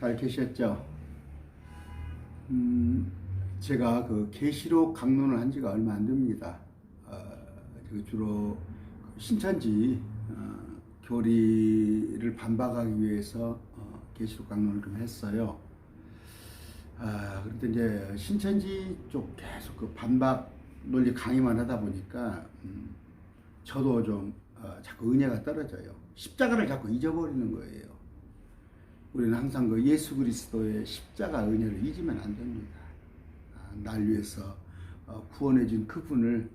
잘 계셨죠? 제가 그 계시록 강론을 한 지가 얼마 안 됩니다. 제가 주로 신천지 교리를 반박하기 위해서 계시록 강론을 좀 했어요. 그런데 이제 신천지 쪽 계속 그 반박 논리 강의만 하다 보니까 저도 좀 자꾸 은혜가 떨어져요. 십자가를 자꾸 잊어버리는 거예요. 우리는 항상 그 예수 그리스도의 십자가 은혜를 잊으면 안 됩니다. 날 위해서 구원해 준 그분을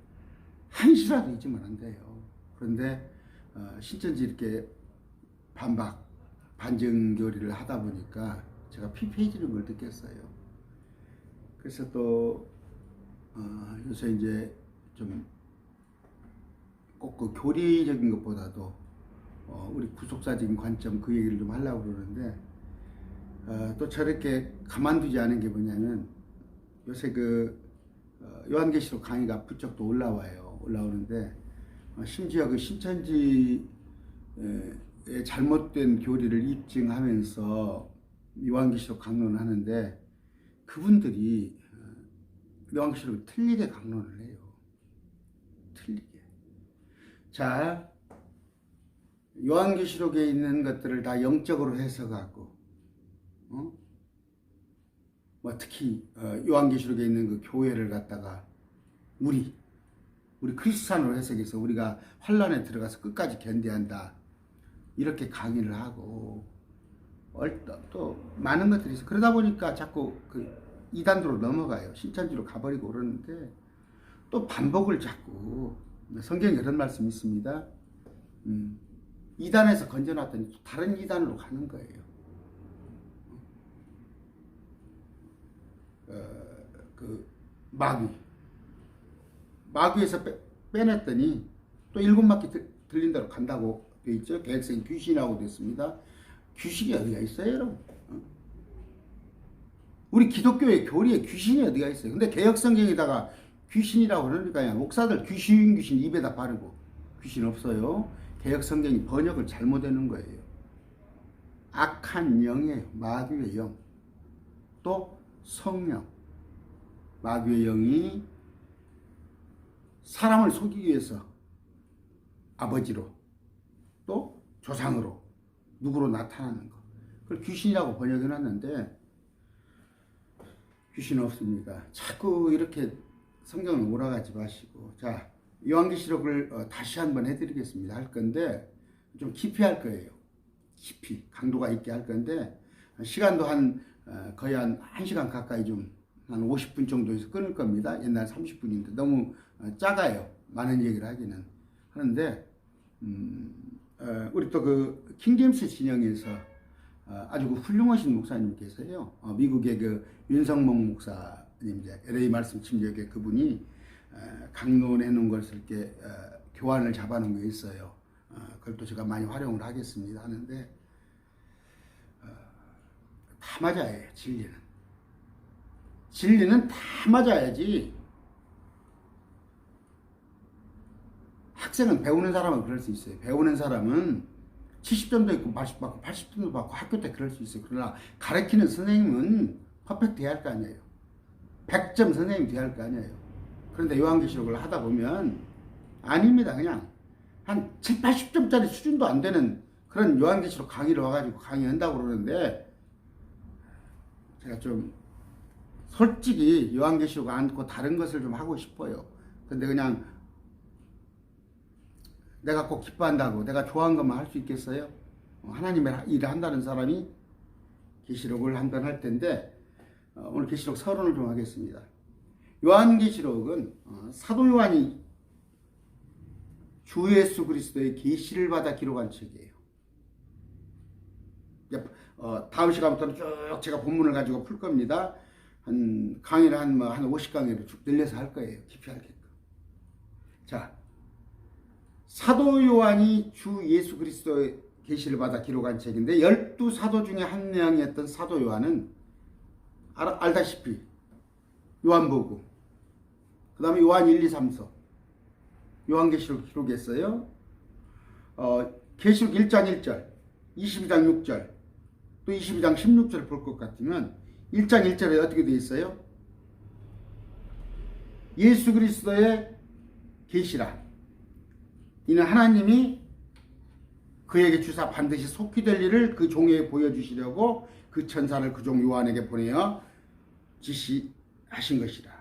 한시라도 잊으면 안 돼요. 그런데 신천지 이렇게 반박, 반증교리를 하다 보니까 제가 피폐해지는 걸 느꼈어요. 그래서 또 요새 이제 좀 꼭 그 교리적인 것보다도 우리 구속사적인 관점 그 얘기를 좀 하려고 그러는데 또 저렇게 가만두지 않은 게 뭐냐면 요새 그 요한계시록 강의가 부쩍 또 올라오는데 심지어 그 신천지의 잘못된 교리를 입증하면서 요한계시록 강론을 하는데 그분들이 요한계시록을 틀리게 강론을 해요. 틀리게. 자, 요한계시록에 있는 것들을 다 영적으로 해석하고, 뭐 특히 요한계시록에 있는 그 교회를 갖다가 우리 크리스찬으로 해석해서 우리가 환란에 들어가서 끝까지 견뎌한다 이렇게 강의를 하고 또 많은 것들이 있어. 그러다 보니까 자꾸 그 이단으로 넘어가요. 신천지로 가버리고 그러는데 또 반복을 자꾸 성경에 그런 말씀이 있습니다. 이단에서 건져놨더니 다른 이단으로 가는 거예요. 그 마귀에서 빼냈더니 또 일곱 바퀴 들린 대로 간다고 돼 있죠. 개혁성이 귀신이라고 됐습니다. 귀신이 어디가 있어요, 여러분? 우리 기독교의 교리에 귀신이 어디가 있어요? 근데 개혁성경에다가 귀신이라고 그러니까 목사들 귀신 입에다 바르고 귀신 없어요. 개혁성경이 번역을 잘못해놓은 거예요. 악한 영이에요. 마귀의 영. 또 성령. 마귀의 영이 사람을 속이기 위해서 아버지로 또 조상으로 누구로 나타나는 거. 그걸 귀신이라고 번역해놨는데 귀신은 없습니다. 자꾸 이렇게 성경을 몰아가지 마시고. 자, 요한계시록을 다시 한번 해드리겠습니다. 할 건데 좀 깊이 할 거예요. 깊이 강도가 있게 할 건데 시간도 거의 한 1시간 가까이 좀 한 50분 정도에서 끊을 겁니다. 옛날 30분인데 너무 작아요. 많은 얘기를 하기는 하는데 우리 또 그 킹제임스 진영에서 아주 그 훌륭하신 목사님 계세요. 미국의 그 윤성목 목사님, 이제 LA 말씀 침략의 그분이 강론해 놓은 것을 이렇게 교환을 잡아놓은 게 있어요. 그걸 또 제가 많이 활용을 하겠습니다. 하는데 다 맞아야 해요. 진리는 다 맞아야지. 학생은 배우는 사람은 그럴 수 있어요. 배우는 사람은 70점도 있고 80점도 받고 학교 때 그럴 수 있어요. 그러나 가르치는 선생님은 퍼펙트 해야 할 거 아니에요. 100점 선생님이 돼야 할 거 아니에요. 그런데 요한계시록을 하다 보면 아닙니다. 그냥 한 7, 80점짜리 수준도 안 되는 그런 요한계시록 강의를 와가지고 강의한다고 그러는데 제가 좀 솔직히 요한계시록 않고 다른 것을 좀 하고 싶어요. 근데 그냥 내가 꼭 기뻐한다고 내가 좋아하는 것만 할 수 있겠어요? 하나님의 일을 한다는 사람이 계시록을 한 번 할 텐데 오늘 계시록 서론을 좀 하겠습니다. 요한계시록은 사도 요한이 주 예수 그리스도의 계시를 받아 기록한 책이에요. 다음 시간부터는 쭉 제가 본문을 가지고 풀 겁니다. 강의를 한 50강의를 쭉 늘려서 할 거예요. 깊이 하게끔. 자, 사도 요한이 주 예수 그리스도의 계시를 받아 기록한 책인데 12사도 중에 한 명이었던 사도 요한은 알다시피 요한복음, 그 다음에 요한 1, 2, 3서 요한계시록 기록했어요. 계시록 1장 1절, 22장 6절, 또 또 22장 16절 볼 것 같으면 1장 1절에 어떻게 되어 있어요? 예수 그리스도의 계시라. 이는 하나님이 그에게 주사 반드시 속히 될 일을 그 종에게 보여주시려고 그 천사를 그 종 요한에게 보내어 지시하신 것이라.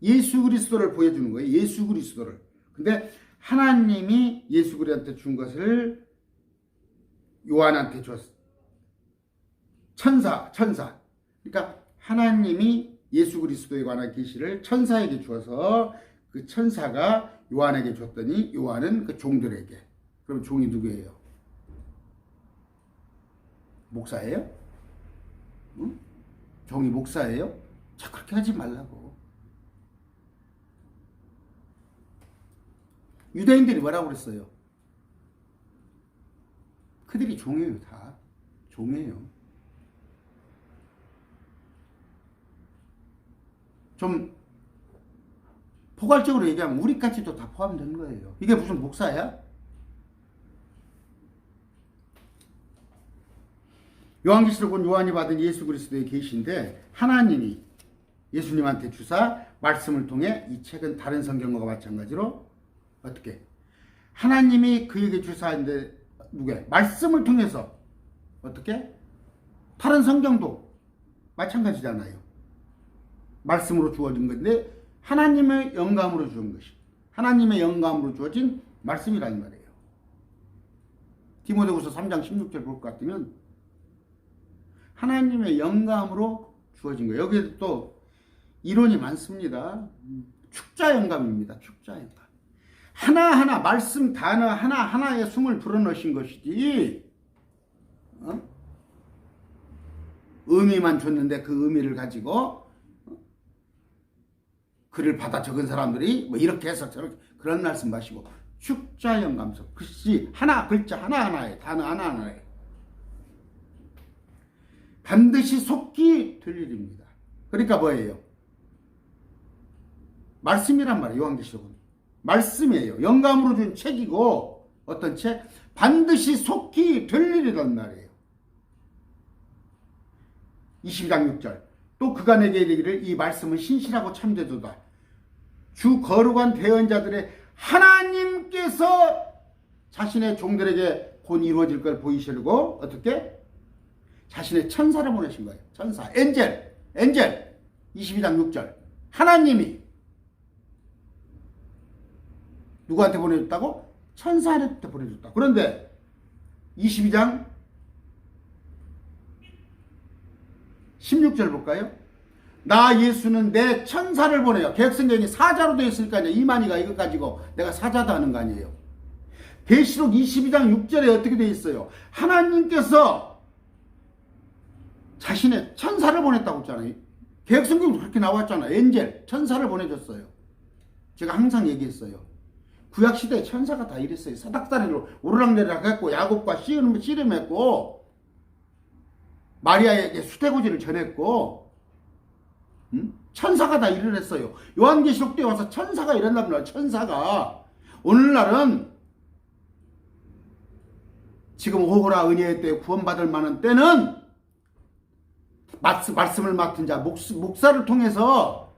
예수 그리스도를 보여주는 거예요. 예수 그리스도를. 근데 하나님이 예수 그리스도한테 준 것을 요한한테 줬어. 천사. 그러니까 하나님이 예수 그리스도에 관한 계시를 천사에게 주어서 그 천사가 요한에게 줬더니 요한은 그 종들에게. 그럼 종이 누구예요? 목사예요? 응? 종이 목사예요? 자, 그렇게 하지 말라고. 유대인들이 뭐라고 그랬어요? 그들이 종이에요. 다 종이에요. 좀 포괄적으로 얘기하면 우리까지도 다 포함된 거예요. 이게 무슨 목사야? 요한계시록 은 요한이 받은 예수 그리스도의 계시인데 하나님이 예수님한테 주사 말씀을 통해 이 책은 다른 성경과 마찬가지로 어떻게 하나님이 그에게 주사인데 누구야? 말씀을 통해서 어떻게 다른 성경도 마찬가지잖아요. 말씀으로 주어진 건데 하나님의 영감으로 주은 것이 하나님의 영감으로 주어진 말씀이라는 말이에요. 디모데후서 3장 16절 볼 것 같으면 하나님의 영감으로 주어진 거예요. 여기에 또 이론이 많습니다. 축자 영감입니다. 축자 영감. 하나하나 말씀 단어 하나하나에 숨을 불어넣으신 것이지 의미만 줬는데 그 의미를 가지고 글을 받아 적은 사람들이 뭐 이렇게 해서 저렇게 그런 말씀 마시고 축자 영감서 글씨 하나 글자 하나하나에 단어 하나하나에 반드시 속히 될 일입니다. 그러니까 뭐예요? 말씀이란 말이에요. 요한계시록은 말씀이에요. 영감으로 준 책이고 어떤 책? 반드시 속히 될 일이란 말이에요. 22장 6절 또 그가 내게 이르기를 이 말씀은 신실하고 참되도다. 주 거룩한 대언자들의 하나님께서 자신의 종들에게 곧 이루어질 걸 보이시려고 어떻게? 자신의 천사를 보내신 거예요. 천사, 엔젤 22장 6절 하나님이 누구한테 보내줬다고? 천사한테 보내줬다. 그런데 22장 16절 볼까요? 나 예수는 내 천사를 보내요. 개혁성경이 사자로 되어 있으니까요. 이만희가 이거 가지고 내가 사자다 하는 거 아니에요. 계시록 22장 6절에 어떻게 되어 있어요? 하나님께서 자신의 천사를 보냈다고 했잖아요. 개혁성경도 그렇게 나왔잖아요. 엔젤, 천사를 보내줬어요. 제가 항상 얘기했어요. 구약시대에 천사가 다 이랬어요. 사닥다리로 오르락내리락 했고 야곱과 씨름했고 마리아에게 수태고지를 전했고 천사가 다 일을 했어요. 요한계시록 때 와서 천사가 이랬단 말이에요. 천사가 오늘날은 지금 오호라 은혜의 때 구원받을 만한 때는 말씀을 맡은 자 목사를 통해서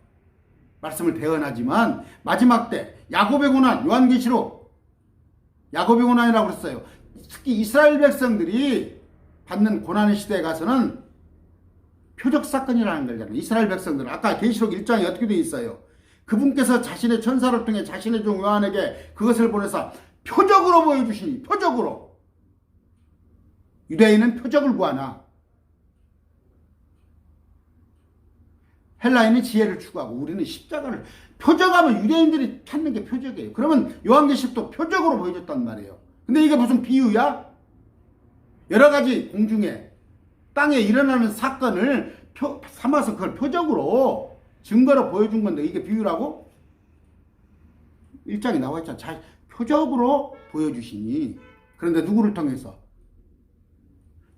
말씀을 대언하지만 마지막 때 야곱의 고난 요한계시록 야곱의 고난이라고 그랬어요. 특히 이스라엘 백성들이 받는 고난의 시대에 가서는 표적 사건이라는 거잖아요. 이스라엘 백성들은 아까 계시록 1장에 어떻게 되어 있어요? 그분께서 자신의 천사를 통해 자신의 종 요한에게 그것을 보내서 표적으로 보여주시니 표적으로 유대인은 표적을 구하나 헬라인은 지혜를 추구하고 우리는 십자가를 표적하면 유대인들이 찾는 게 표적이에요. 그러면 요한계시록도 표적으로 보여줬단 말이에요. 근데 이게 무슨 비유야? 여러 가지 공중에 땅에 일어나는 사건을 삼아서 그걸 표적으로 증거로 보여준 건데 이게 비유라고? 1장에 나와 있잖아. 표적으로 보여주시니. 그런데 누구를 통해서?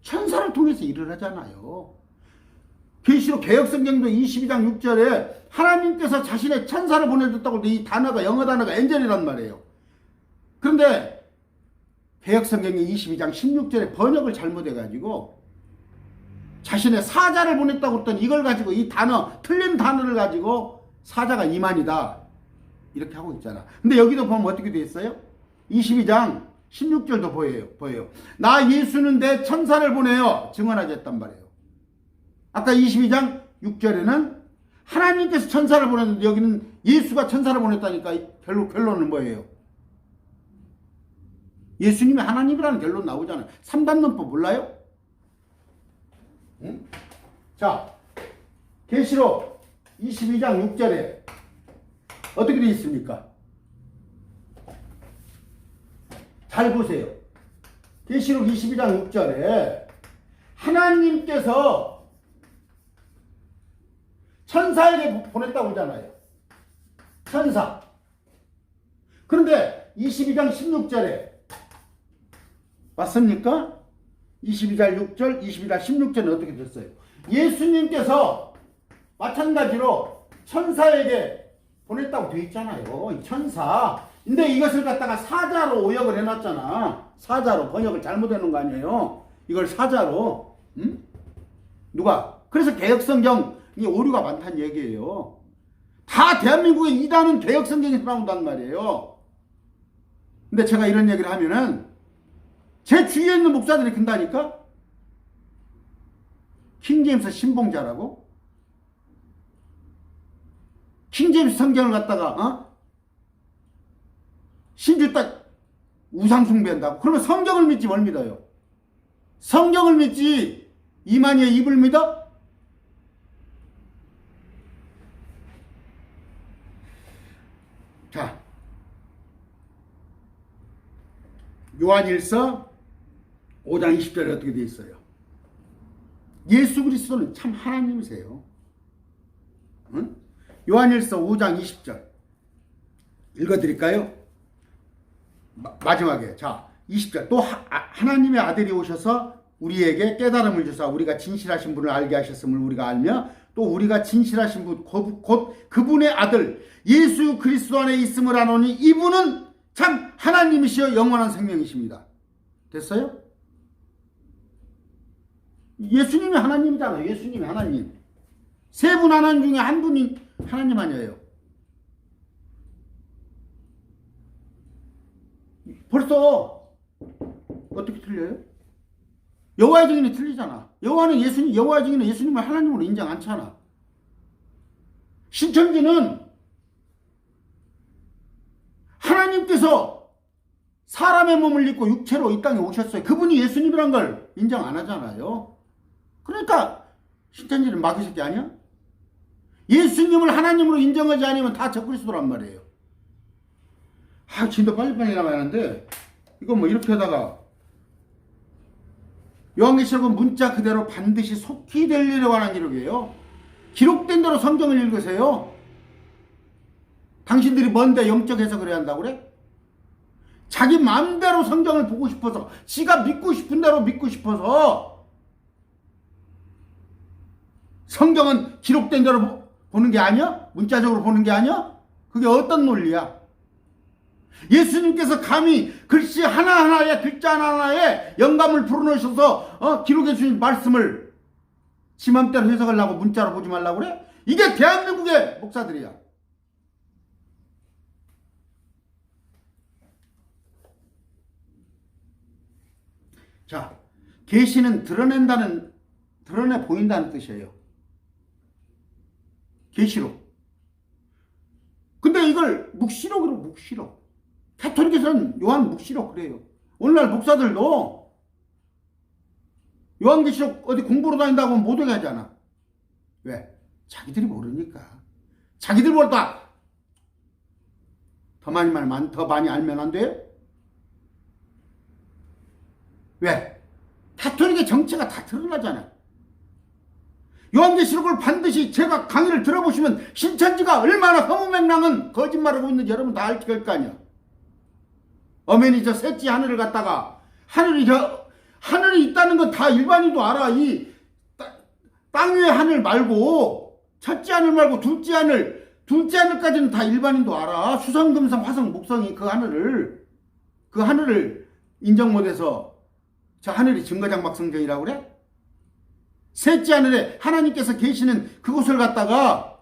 천사를 통해서 일을 하잖아요. 계시록 개혁성경도 22장 6절에 하나님께서 자신의 천사를 보내줬다고 이 단어가 영어 단어가 엔젤이란 말이에요. 그런데 개혁성경의 22장 16절에 번역을 잘못해가지고 자신의 사자를 보냈다고 했더니 이걸 가지고 이 단어, 틀린 단어를 가지고 사자가 이만이다 이렇게 하고 있잖아. 근데 여기도 보면 어떻게 돼 있어요? 22장 16절도 보여요. 나 예수는 내 천사를 보내요 증언하겠단 말이에요. 아까 22장 6절에는 하나님께서 천사를 보냈는데 여기는 예수가 천사를 보냈다니까. 결론은 뭐예요? 예수님이 하나님이라는 결론 나오잖아요. 3단론법 몰라요? 응? 자, 계시록 22장 6절에 어떻게 되어 있습니까? 잘 보세요. 계시록 22장 6절에 하나님께서 천사에게 보냈다고 하잖아요. 천사. 그런데 22장 16절에 맞습니까? 22장 6절, 22장 16절은 어떻게 됐어요? 예수님께서 마찬가지로 천사에게 보냈다고 되어 있잖아요. 이 천사. 근데 이것을 갖다가 사자로 오역을 해놨잖아. 사자로 번역을 잘못해 놓은 거 아니에요. 이걸 사자로. 응? 누가? 그래서 개혁성경이 오류가 많다는 얘기예요. 다 대한민국의 이단은 개혁성경에서 나온단 말이에요. 근데 제가 이런 얘기를 하면은 제 주위에 있는 목사들이 큰다니까? 킹제임스 신봉자라고? 킹제임스 성경을 갖다가 신주 딱 우상숭배한다고? 그러면 성경을 믿지 뭘 믿어요? 성경을 믿지 이만희의 입을 믿어? 자, 요한일서 5장 20절에 어떻게 되어 있어요? 예수 그리스도는 참 하나님이세요. 응? 요한일서 5장 20절 읽어드릴까요? 마지막에 자 20절 또 하나님의 아들이 오셔서 우리에게 깨달음을 주사 우리가 진실하신 분을 알게 하셨음을 우리가 알며 또 우리가 진실하신 분 곧 그분의 아들 예수 그리스도 안에 있음을 아노니 이분은 참 하나님이시여 영원한 생명이십니다. 됐어요? 예수님이 하나님이잖아요. 예수님이 하나님. 세 분 하나님 중에 한 분이 하나님 아니에요. 벌써 어떻게 틀려요? 여호와의 증인이 틀리잖아. 여호와의 증인은 예수님을 하나님으로 인정 않잖아. 신천지는 하나님께서 사람의 몸을 입고 육체로 이 땅에 오셨어요. 그분이 예수님이란 걸 인정 안 하잖아요. 그러니까 신천지는 마귀 새끼 아니야? 예수님을 하나님으로 인정하지 않으면 다 적그리스도란 말이에요. 진도 빨리빨리 나가야 하는데 이거 뭐 이렇게 하다가 요한계시록은 문자 그대로 반드시 속히 될 일에 관한 기록이에요. 기록된 대로 성경을 읽으세요. 당신들이 뭔데 영적 해석을 해야 한다고 그래? 자기 마음대로 성경을 보고 싶어서 지가 믿고 싶은 대로 믿고 싶어서 성경은 기록된 대로 보는 게 아니야? 문자적으로 보는 게 아니야? 그게 어떤 논리야? 예수님께서 감히 글씨 하나하나에 글자 하나하나에 영감을 불어넣으셔서 기록해 주신 말씀을 지 맘대로 해석하려고 문자로 보지 말라고 그래? 이게 대한민국의 목사들이야. 자, 계시는 드러내 보인다는 뜻이에요. 계시록. 근데 이걸 묵시록. 가톨릭에서는 요한 묵시록 그래요. 오늘날 목사들도 요한계시록 어디 공부로 다닌다고 하면 못 오게 하잖아. 왜? 자기들이 모르니까. 자기들보다 더 많이 알면 안 돼요? 왜? 가톨릭의 정체가 다 드러나잖아. 요한계시록을 반드시 제가 강의를 들어보시면 신천지가 얼마나 허무맹랑한 거짓말을 하고 있는지 여러분 다 알게 될 거 아니야. 어머니 저 셋째 하늘을 갖다가 하늘이 있다는 건 다 일반인도 알아. 이 땅 위의 하늘 말고 첫째 하늘 말고 둘째 하늘까지는 다 일반인도 알아. 수성, 금성, 화성, 목성이 그 하늘을 인정 못해서 저 하늘이 증거장막 성전이라고 그래? 셋째 하늘에 하나님께서 계시는 그곳을 갖다가,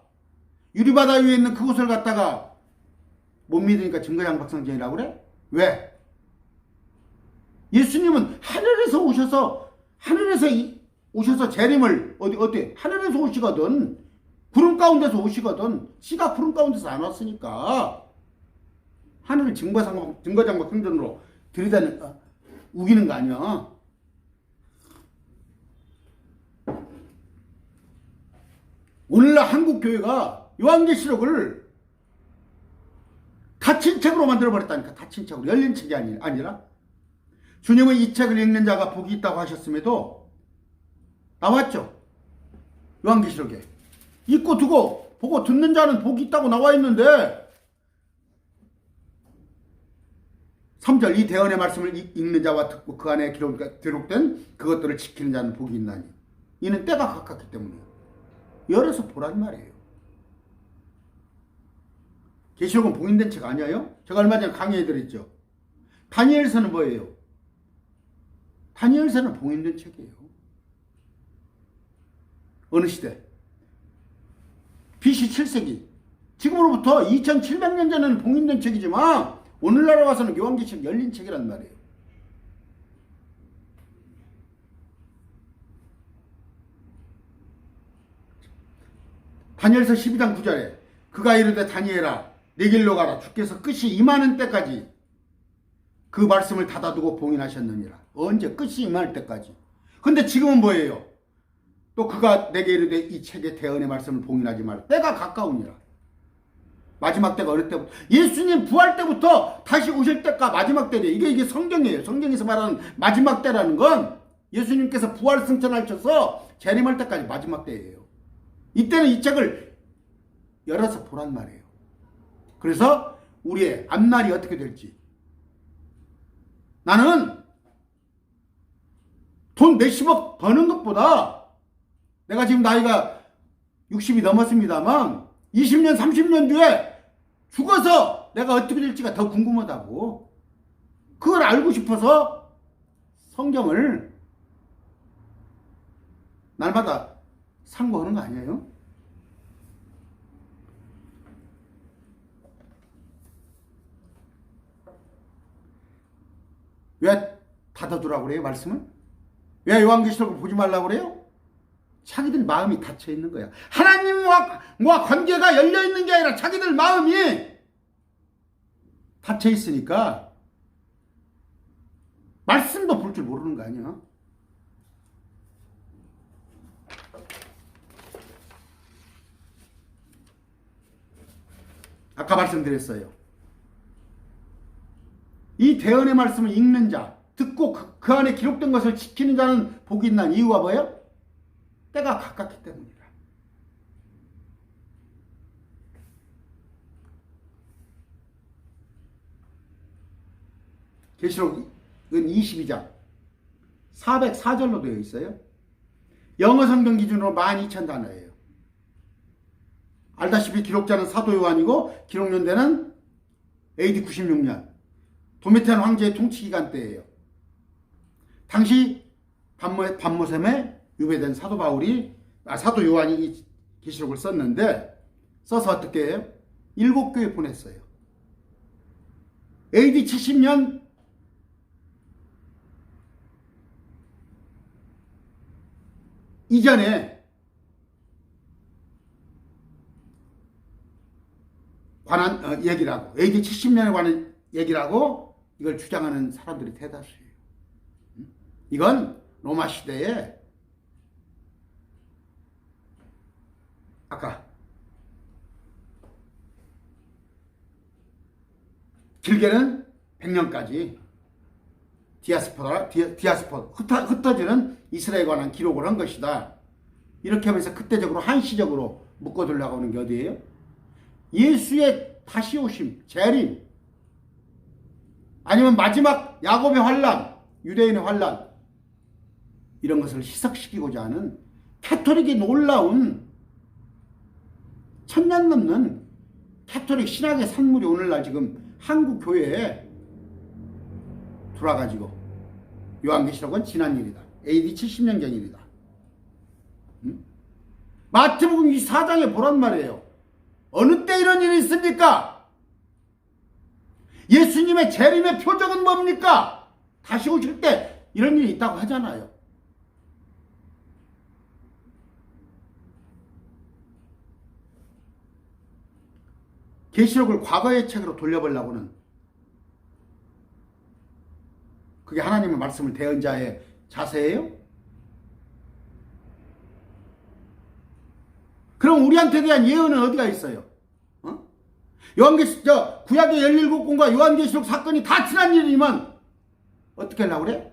유리바다 위에 있는 그곳을 갖다가 못 믿으니까 증거장박성전이라고 그래? 왜? 예수님은 하늘에서 오셔서 재림을 어디 하늘에서 오시거든, 구름 가운데서 오시거든. 씨가 구름 가운데서 안 왔으니까 하늘을 증거장박성전으로 들이대는, 우기는 거 아니야. 오늘날 한국 교회가 요한계시록을 닫힌 책으로 만들어버렸다니까. 닫힌 책으로. 열린 책이 아니라. 주님은 이 책을 읽는 자가 복이 있다고 하셨음에도 나왔죠. 요한계시록에. 읽고 두고 보고 듣는 자는 복이 있다고 나와 있는데, 3절 이 대언의 말씀을 읽는 자와 듣고 그 안에 기록된 그것들을 지키는 자는 복이 있나니 이는 때가 가깝기 때문에 열어서 보란 말이에요. 계시록은 봉인된 책 아니에요? 제가 얼마 전에 강의해드렸죠. 다니엘서는 뭐예요? 다니엘서는 봉인된 책이에요. 어느 시대? BC 7세기. 지금으로부터 2700년 전에는 봉인된 책이지만 오늘날에 와서는 요한계시록 열린 책이란 말이에요. 다니엘서 12장 9절에 그가 이르되 다니엘아 내 길로 가라 주께서 끝이 임하는 때까지 그 말씀을 닫아두고 봉인하셨느니라. 언제? 끝이 임할 때까지. 근데 지금은 뭐예요? 또 그가 내게 이르되 이 책의 대언의 말씀을 봉인하지 마라. 때가 가까우니라. 마지막 때가 어느 때부터? 예수님 부활 때부터 다시 오실 때가 마지막 때래요. 이게 성경이에요. 성경에서 말하는 마지막 때라는 건 예수님께서 부활 승천하셔서 재림할 때까지 마지막 때예요. 이때는 이 책을 열어서 보란 말이에요. 그래서 우리의 앞날이 어떻게 될지. 나는 돈 몇십억 버는 것보다, 내가 지금 나이가 60이 넘었습니다만 20년 30년 뒤에 죽어서 내가 어떻게 될지가 더 궁금하다고. 그걸 알고 싶어서 성경을 날마다 상고하는 거 아니에요? 왜 닫아두라고 그래요, 말씀을? 왜 요한계시록을 보지 말라고 그래요? 자기들 마음이 닫혀 있는 거야. 하나님과 관계가 열려 있는 게 아니라 자기들 마음이 닫혀 있으니까 말씀도 볼 줄 모르는 거 아니야? 아까 말씀드렸어요. 이 대언의 말씀을 읽는 자, 듣고 그 안에 기록된 것을 지키는 자는 복이 있는 이유가 뭐예요? 때가 가깝기 때문이라. 계시록은 22장 404절로 되어 있어요. 영어 성경 기준으로 12,000단어예요. 알다시피 기록자는 사도 요한이고 기록 연대는 AD 96년 도미티안 황제의 통치 기간 때예요. 당시 반모셈에 유배된 사도 요한이 이 계시록을 썼는데, 써서 어떻게 해요? 7교회 보냈어요. AD 70년 이전에 관한 얘기라고, AD 70년에 관한 얘기라고 이걸 주장하는 사람들이 대다수예요. 이건 로마 시대에 아까 길게는 100년까지 디아스포라 흩어지는 이스라엘에 관한 기록을 한 것이다. 이렇게 하면서 그때적으로 한시적으로 묶어두려고 하는 게 어디예요? 예수의 다시 오심, 재림, 아니면 마지막 야곱의 환란, 유대인의 환란, 이런 것을 희석시키고자 하는 캐토릭의 놀라운 1000년 넘는 캐토릭 신학의 산물이 오늘날 지금 한국 교회에 돌아가지고, 요한계시록은 지난 일이다. AD 70년경 일이다. 마태복음 24장에 보란 말이에요. 어느 때 이런 일이 있습니까? 예수님의 재림의 표적은 뭡니까? 다시 오실 때 이런 일이 있다고 하잖아요. 계시록을 과거의 책으로 돌려보려고는 그게 하나님의 말씀을 대언 자의 자세예요? 그럼 우리한테 대한 예언은 어디가 있어요? 구약의 17권과 요한계시록 사건이 다 지난 일이면 어떻게 하려고 그래?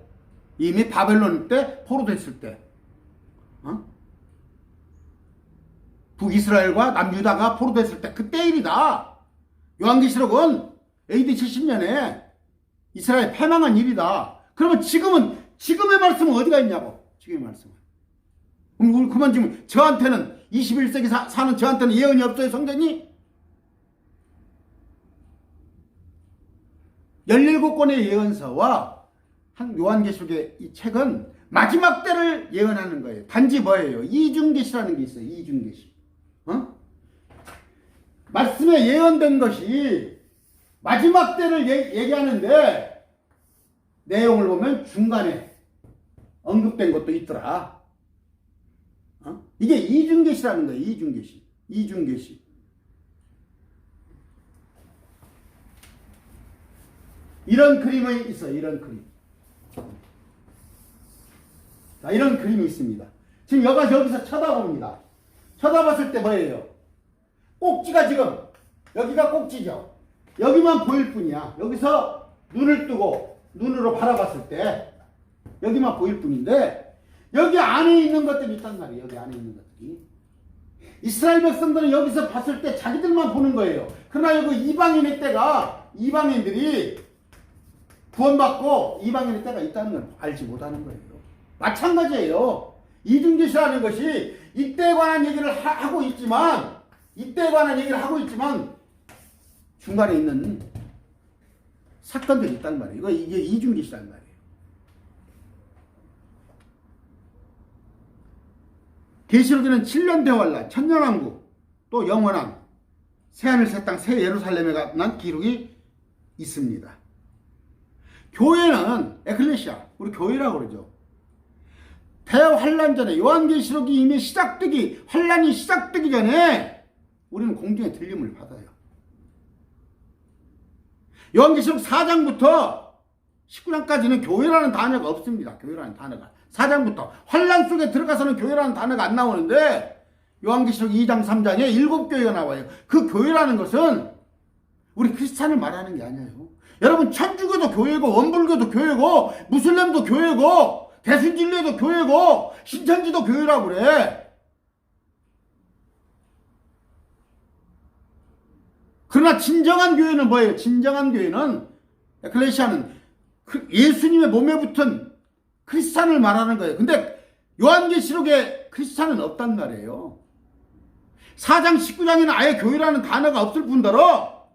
이미 바벨론 때 포로됐을 때 북이스라엘과 남유다가 포로됐을 때 그때 일이다. 요한계시록은 AD 70년에 이스라엘 패망한 일이다. 그러면 지금의 말씀은 어디가 있냐고. 지금의 말씀은. 그럼 그만 지금 저한테는 21세기 사는 저한테는 예언이 없어요, 성경이? 17권의 예언서와 한 요한계시록의 이 책은 마지막 때를 예언하는 거예요. 단지 뭐예요? 이중계시라는 게 있어요. 이중계시. 말씀에 예언된 것이 마지막 때를 얘기하는데 내용을 보면 중간에 언급된 것도 있더라. 이게 이중계시라는 거예요. 이중계시. 이중계시. 이런 그림이 있어요. 이런 그림. 자, 이런 그림이 있습니다. 지금 여기서 쳐다봅니다. 쳐다봤을 때 뭐예요? 꼭지가 지금 여기가 꼭지죠. 여기만 보일 뿐이야. 여기서 눈을 뜨고 눈으로 바라봤을 때 여기만 보일 뿐인데 여기 안에 있는 것들이 있단 말이에요. 여기 안에 있는 것들이. 이스라엘 백성들은 여기서 봤을 때 자기들만 보는 거예요. 그러나 여기 이방인들이 구원받고 이방인의 때가 있다는 걸 알지 못하는 거예요. 마찬가지예요. 이중계시라는 것이 이때에 관한 얘기를 하고 있지만 중간에 있는 사건들이 있단 말이에요. 이게 이중계시란 말이에요. 계시록에는 7년 대환란, 천년왕국, 또 영원한 새하늘 새 땅 새 예루살렘에 관한 기록이 있습니다. 교회는 에클레시아, 우리 교회라고 그러죠. 대환란 전에 요한계시록이 이미 환란이 시작되기 전에 우리는 공중의 들림을 받아요. 요한계시록 4장부터 19장까지는 교회라는 단어가 없습니다. 교회라는 단어가. 4장부터 환란 속에 들어가서는 교회라는 단어가 안 나오는데 요한계시록 2장 3장에 7교회가 나와요. 그 교회라는 것은 우리 크리스찬을 말하는 게 아니에요. 여러분, 천주교도 교회고 원불교도 교회고 무슬림도 교회고 대순진리도 교회고 신천지도 교회라고 그래. 그러나 진정한 교회는 뭐예요? 진정한 교회는 에클레시아는 예수님의 몸에 붙은 크리스찬을 말하는 거예요. 근데 요한계시록에 크리스찬은 없단 말이에요. 4장 19장에는 아예 교회라는 단어가 없을 뿐더러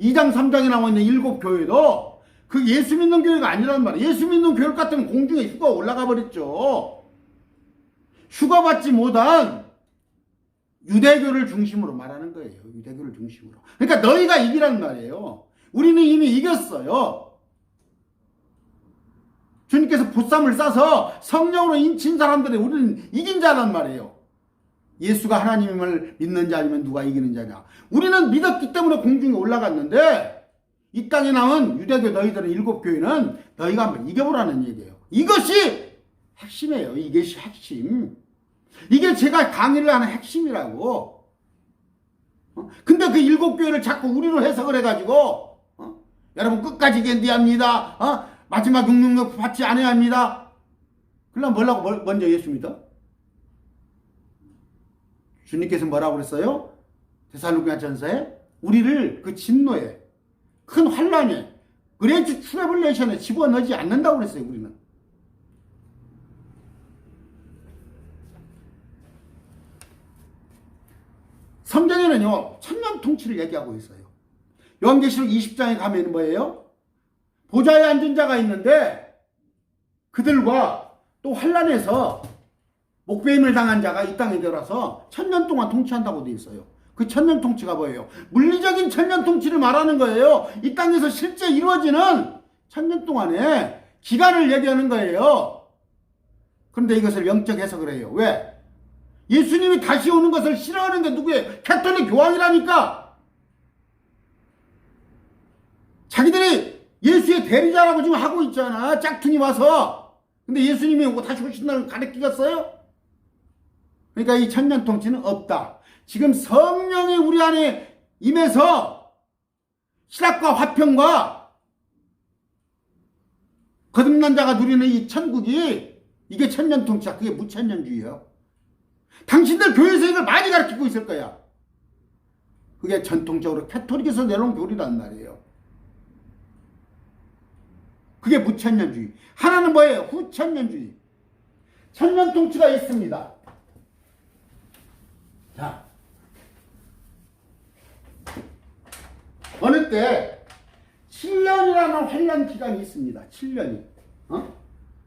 2장 3장에 나와 있는 7교회도 그 예수 믿는 교회가 아니란 말이에요. 예수 믿는 교회 같으면 공중에 휴가 올라가 버렸죠. 휴가 받지 못한 유대교를 중심으로 말하는 거예요. 유대교를 중심으로. 그러니까 너희가 이기란 말이에요. 우리는 이미 이겼어요. 주님께서 보쌈을 싸서 성령으로 인친 사람들이 우리는 이긴 자란 말이에요. 예수가 하나님을 믿는 자 아니면 누가 이기는 자냐. 우리는 믿었기 때문에 공중에 올라갔는데 이 땅에 남은 유대교 너희들은 7교회는 너희가 한번 이겨보라는 얘기예요. 이것이 핵심이에요. 이것이 핵심. 이게 제가 강의를 하는 핵심이라고. 근데 그 7교회를 자꾸 우리로 해석을 해가지고 여러분 끝까지 견뎌야 합니다. 마지막 육능력 받지 않아야 합니다. 그러면 뭐라고 먼저 예수 믿어? 주님께서 뭐라고 그랬어요? 데살로니가 전서에 우리를 그 진노에 큰 환란에 그레이트 트래블레이션에 집어넣지 않는다고 그랬어요. 우리는. 성경에는요 천년 통치를 얘기하고 있어요. 요한계시록 20장에 가면 뭐예요? 보좌에 앉은 자가 있는데 그들과 또 환란에서 목배임을 당한 자가 이 땅에 들어서 1000년 동안 통치한다고 돼 있어요. 그 1000년 통치가 뭐예요? 물리적인 1000년 통치를 말하는 거예요. 이 땅에서 실제 이루어지는 1000년 동안의 기간을 얘기하는 거예요. 그런데 이것을 영적 해석을 해요. 왜? 예수님이 다시 오는 것을 싫어하는 게 누구예요? 가톨릭 교황이라니까. 자기들이 예수의 대리자라고 지금 하고 있잖아. 짝퉁이 와서. 근데 예수님이 오고 다시 오신다는 걸 가르치겠어요? 그러니까 이 천년 통치는 없다. 지금 성령이 우리 안에 임해서 신학과 화평과 거듭난 자가 누리는 이 천국이 이게 천년 통치야. 그게 무천년주의예요. 당신들 교회에서 이걸 많이 가르치고 있을 거야. 그게 전통적으로 가톨릭에서 내놓은 교리란 말이에요. 그게 무천년주의. 하나는 뭐예요? 후천년주의. 천년 통치가 있습니다. 자, 어느 때 7년이라는 환란 기간이 있습니다. 7년이.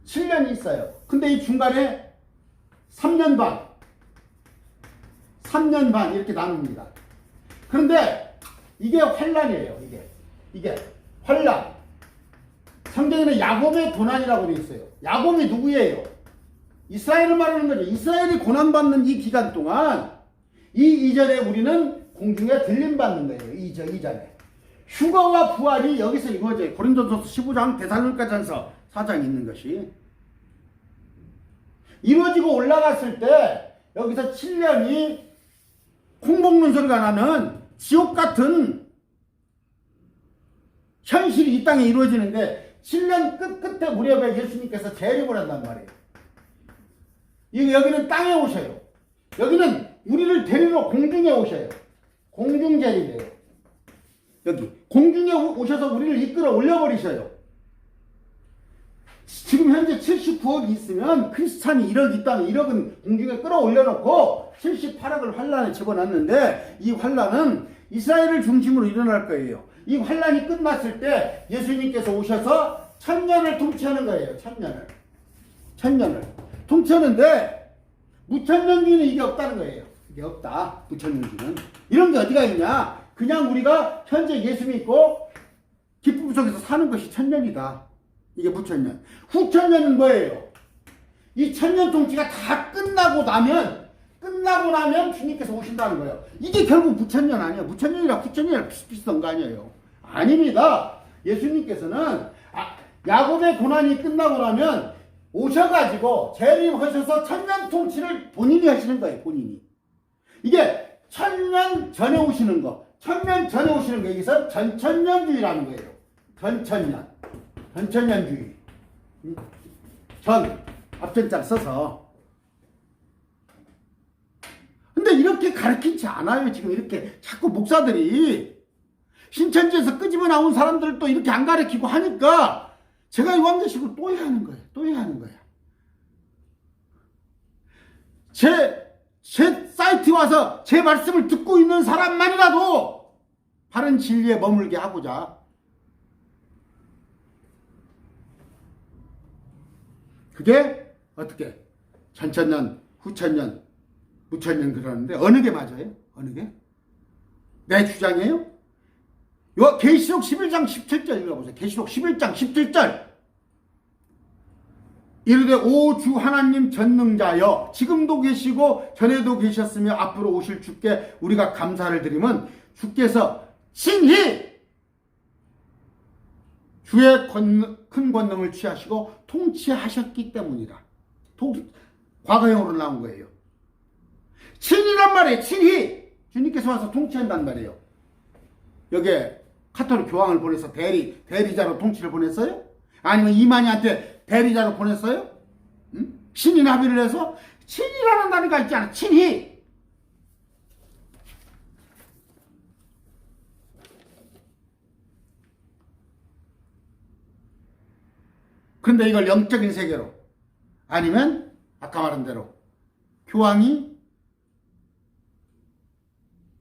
7년이 있어요. 근데 이 중간에 3년 반, 3년 반 이렇게 나눕니다. 그런데 이게 환란이에요. 이게 환란. 성경에는 야곱의 고난이라고 되어 있어요. 야곱이 누구예요? 이스라엘을 말하는 거죠. 이스라엘이 고난받는 이 기간 동안 이 이전에 우리는 공중에 들림받는 거예요. 이전에. 휴거와 부활이 여기서 이루어져요. 고린도전서 15장, 데살로니가전서 4장에 있는 것이. 이루어지고 올라갔을 때 여기서 7년이 콩 먹는 소리가 나는 지옥 같은 현실이 이 땅에 이루어지는데 7년 끝에 무렵에 예수님께서 재림을 한단 말이에요. 여기는 땅에 오셔요. 여기는 우리를 데리러 공중에 오셔요. 공중 재림이에요. 여기 공중에 오셔서 우리를 이끌어 올려버리셔요. 지금 현재 79억이 있으면 크리스찬이 1억 있다면 1억은 공중에 끌어올려놓고 78억을 환란에 집어넣는데 이 환란은 이스라엘을 중심으로 일어날 거예요. 이 환란이 끝났을 때 예수님께서 오셔서 1000년을 통치하는 거예요. 1000년을 통치하는데 무천년주의는 이게 없다는 거예요. 이게 없다. 무천년주의는. 이런 게 어디가 있냐? 그냥 우리가 현재 예수 믿고 기쁨 속에서 사는 것이 1000년이다. 이게 무천년. 후천년은 뭐예요? 이 1000년 통치가 다 끝나고 나면 주님께서 오신다는 거예요. 이게 결국 무천년 아니에요. 무천년이랑 후천년이랑 비슷비슷한 거 아니에요. 아닙니다. 예수님께서는 야곱의 고난이 끝나고 나면 오셔가지고 재림하셔서 1000년 통치를 본인이 하시는 거예요. 본인이. 이게 1000년 전에 오시는 거. 1000년 전에 오시는 거. 여기서 전천년주의라는 거예요. 전천년주의. 앞전자 써서. 근데 이렇게 가르치지 않아요. 지금 이렇게 자꾸 목사들이 신천지에서 끄집어 나온 사람들을 또 이렇게 안 가르치고 하니까 제가 요한계시록을 또 해야 하는 거예요. 또 해야 하는 거야. 제 사이트에 와서 제 말씀을 듣고 있는 사람만이라도 바른 진리에 머물게 하고자. 그게 어떻게? 전천년, 후천년, 무천년 그러는데 어느 게 맞아요? 어느 게? 내 주장이에요? 요 계시록 11장 17절 읽어보세요. 계시록 11장 17절. 이르되 오 주 하나님 전능자여 지금도 계시고 전에도 계셨으며 앞으로 오실 주께 우리가 감사를 드리면 주께서 친히 주의 큰 권능을 취하시고 통치하셨기 때문이다. 과거형으로 나온 거예요. 친히란 말이에요. 친히 주님께서 와서 통치한단 말이에요. 여기에 카톨릭 교황을 보내서 대리자로 통치를 보냈어요? 아니면 이만희한테 대리자로 보냈어요? 응? 친히 합의를 해서? 친히라는 단어가 있잖아. 친히. 근데 이걸 영적인 세계로 아니면 아까 말한 대로 교황이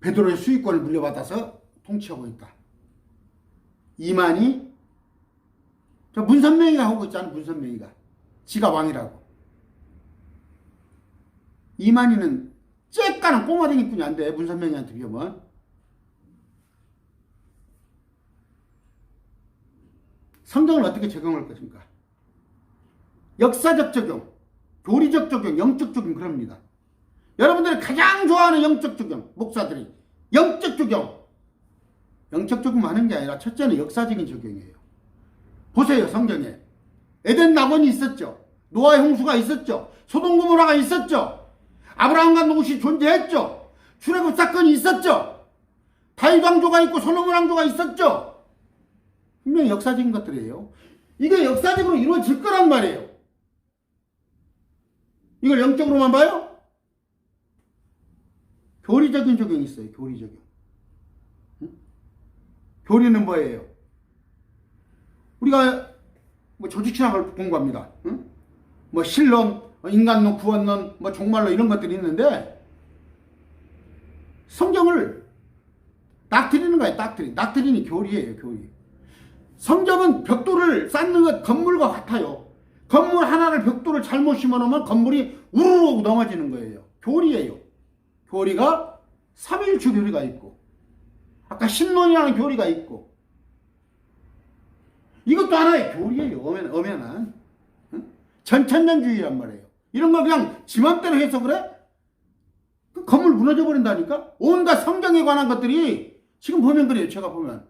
베드로의 수익권을 물려받아서 통치하고 있다. 이만희 문선명이가 하고 있잖아. 문선명이가 지가 왕이라고. 이만희는 쬐까는 꼬마댕이뿐이 안 돼. 문선명이한테 비하면. 성경을 어떻게 적용할 것인가? 역사적 적용, 교리적 적용, 영적 적용 그럽니다. 여러분들이 가장 좋아하는 영적 적용, 목사들이 영적 적용. 영적 적용 하는 게 아니라 첫째는 역사적인 적용이에요. 보세요. 성경에 에덴 낙원이 있었죠. 노아의 홍수가 있었죠. 소돔 고모라가 있었죠. 아브라함과 롯이 존재했죠. 출애굽 사건이 있었죠. 다윗 왕조가 있고 솔로몬 왕조가 있었죠. 분명히 역사적인 것들이에요. 이게 역사적으로 이루어질 거란 말이에요. 이걸 영적으로만 봐요? 교리적인 적용이 있어요. 교리적인. 응? 교리는 뭐예요? 우리가 뭐 조직신학을 공부합니다. 응? 뭐 신론, 인간론, 구원론, 뭐 종말론 이런 것들이 있는데 성경을 닥트리는 거예요. 닥트린이 교리예요. 교리. 성경은 벽돌을 쌓는 것 건물과 같아요. 건물 하나를 벽돌을 잘못 심어놓으면 건물이 우르르 넘어지는 거예요. 교리예요. 교리가 삼위일체 교리가 있고 아까 신론이라는 교리가 있고 이것도 하나의 교리예요. 엄연한 전천년주의란 말이에요. 이런 거 그냥 지 맘대로 해서 그래? 그 건물 무너져 버린다니까? 온갖 성경에 관한 것들이 지금 보면 그래요. 제가 보면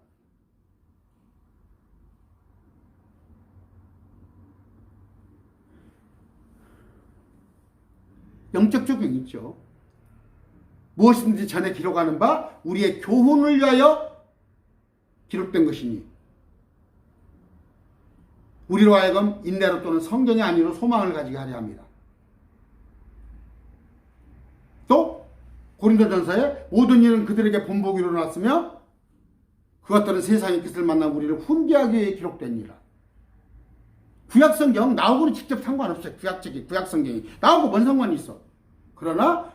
영적 적용이 있죠. 무엇이든지 전에 기록하는 바 우리의 교훈을 위하여 기록된 것이니 우리로 하여금 인내로 또는 성경의 안위로 소망을 가지게 하려 합니다. 또 고린도전서에 모든 일은 그들에게 본보기 일어났으며 그것들은 세상의 끝을 만나 우리를 훈계하기 위해 기록됩니다. 구약성경 나하고는 직접 상관없어요. 구약성경이 나하고 뭔 상관이 있어. 그러나